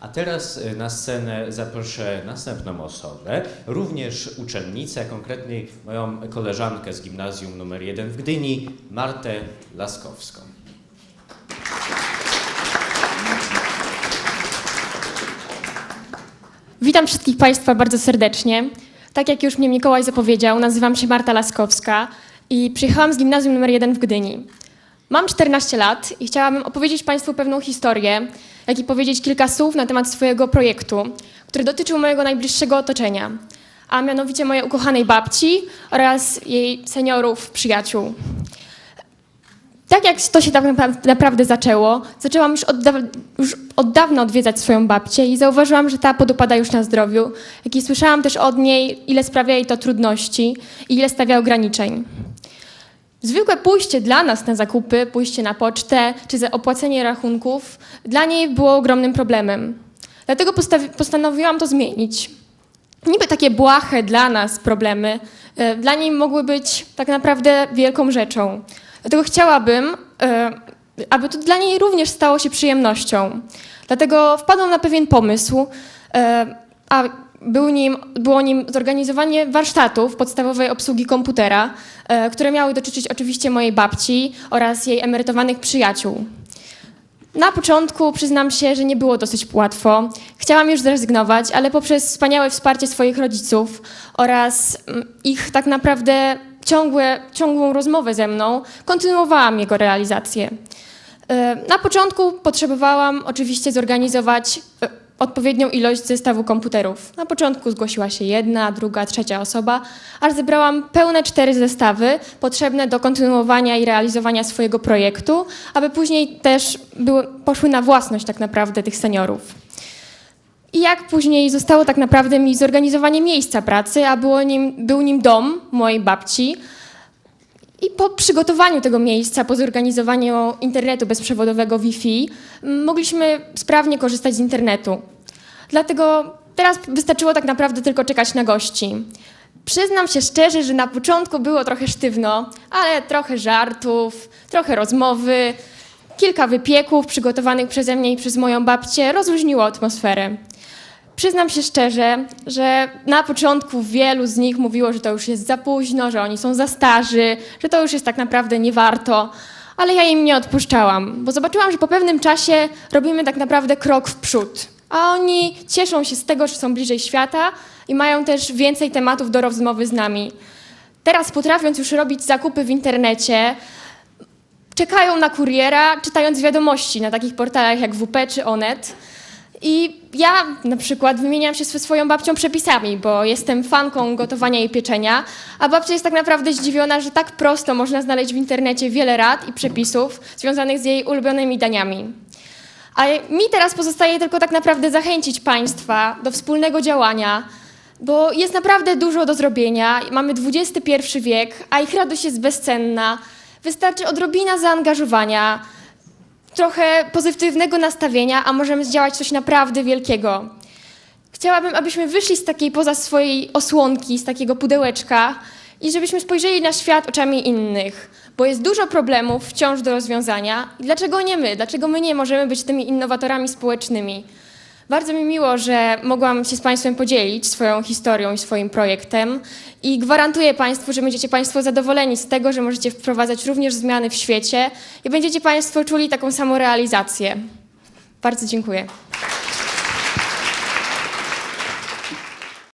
A teraz na scenę zaproszę następną osobę, również uczennicę, a konkretnie moją koleżankę z gimnazjum nr 1 w Gdyni, Martę Laskowską. Witam wszystkich Państwa bardzo serdecznie. Tak jak już mnie Mikołaj zapowiedział, nazywam się Marta Laskowska i przyjechałam z gimnazjum nr 1 w Gdyni. Mam 14 lat i chciałabym opowiedzieć Państwu pewną historię, jak i powiedzieć kilka słów na temat swojego projektu, który dotyczył mojego najbliższego otoczenia, a mianowicie mojej ukochanej babci oraz jej seniorów, przyjaciół. Tak jak to się tak naprawdę zaczęło, zaczęłam już od dawna odwiedzać swoją babcię i zauważyłam, że ta podupada już na zdrowiu, jak i słyszałam też od niej, ile sprawia jej to trudności i ile stawia ograniczeń. Zwykłe pójście dla nas na zakupy, pójście na pocztę czy za opłacenie rachunków dla niej było ogromnym problemem. Dlatego postanowiłam to zmienić. Niby takie błahe dla nas problemy dla niej mogły być tak naprawdę wielką rzeczą. Dlatego chciałabym, aby to dla niej również stało się przyjemnością. Dlatego wpadłam na pewien pomysł, a było nim zorganizowanie warsztatów podstawowej obsługi komputera, które miały dotyczyć oczywiście mojej babci oraz jej emerytowanych przyjaciół. Na początku przyznam się, że nie było dosyć łatwo. Chciałam już zrezygnować, ale poprzez wspaniałe wsparcie swoich rodziców oraz ich tak naprawdę ciągłą rozmowę ze mną kontynuowałam jego realizację. Na początku potrzebowałam oczywiście zorganizować odpowiednią ilość zestawu komputerów. Na początku zgłosiła się jedna, druga, trzecia osoba, aż zebrałam pełne 4 zestawy potrzebne do kontynuowania i realizowania swojego projektu, aby później też poszły na własność tak naprawdę tych seniorów. I jak później zostało tak naprawdę mi zorganizowanie miejsca pracy, a był nim dom mojej babci. I po przygotowaniu tego miejsca, po zorganizowaniu internetu bezprzewodowego Wi-Fi, mogliśmy sprawnie korzystać z internetu. Dlatego teraz wystarczyło tak naprawdę tylko czekać na gości. Przyznam się szczerze, że na początku było trochę sztywno, ale trochę żartów, trochę rozmowy, kilka wypieków przygotowanych przeze mnie i przez moją babcię rozluźniło atmosferę. Przyznam się szczerze, że na początku wielu z nich mówiło, że to już jest za późno, że oni są za starzy, że to już jest tak naprawdę nie warto, ale ja im nie odpuszczałam, bo zobaczyłam, że po pewnym czasie robimy tak naprawdę krok w przód, a oni cieszą się z tego, że są bliżej świata i mają też więcej tematów do rozmowy z nami. Teraz potrafiąc już robić zakupy w internecie, czekają na kuriera, czytając wiadomości na takich portalach jak WP czy Onet. I ja na przykład wymieniam się ze swoją babcią przepisami, bo jestem fanką gotowania i pieczenia, a babcia jest tak naprawdę zdziwiona, że tak prosto można znaleźć w internecie wiele rad i przepisów związanych z jej ulubionymi daniami. A mi teraz pozostaje tylko tak naprawdę zachęcić Państwa do wspólnego działania, bo jest naprawdę dużo do zrobienia. Mamy XXI wiek, a ich radość jest bezcenna. Wystarczy odrobina zaangażowania, trochę pozytywnego nastawienia, a możemy zdziałać coś naprawdę wielkiego. Chciałabym, abyśmy wyszli z takiej poza swojej osłonki, z takiego pudełeczka i żebyśmy spojrzeli na świat oczami innych, bo jest dużo problemów wciąż do rozwiązania i dlaczego nie my? Dlaczego my nie możemy być tymi innowatorami społecznymi? Bardzo mi miło, że mogłam się z Państwem podzielić swoją historią i swoim projektem i gwarantuję Państwu, że będziecie Państwo zadowoleni z tego, że możecie wprowadzać również zmiany w świecie i będziecie Państwo czuli taką samą realizację. Bardzo dziękuję.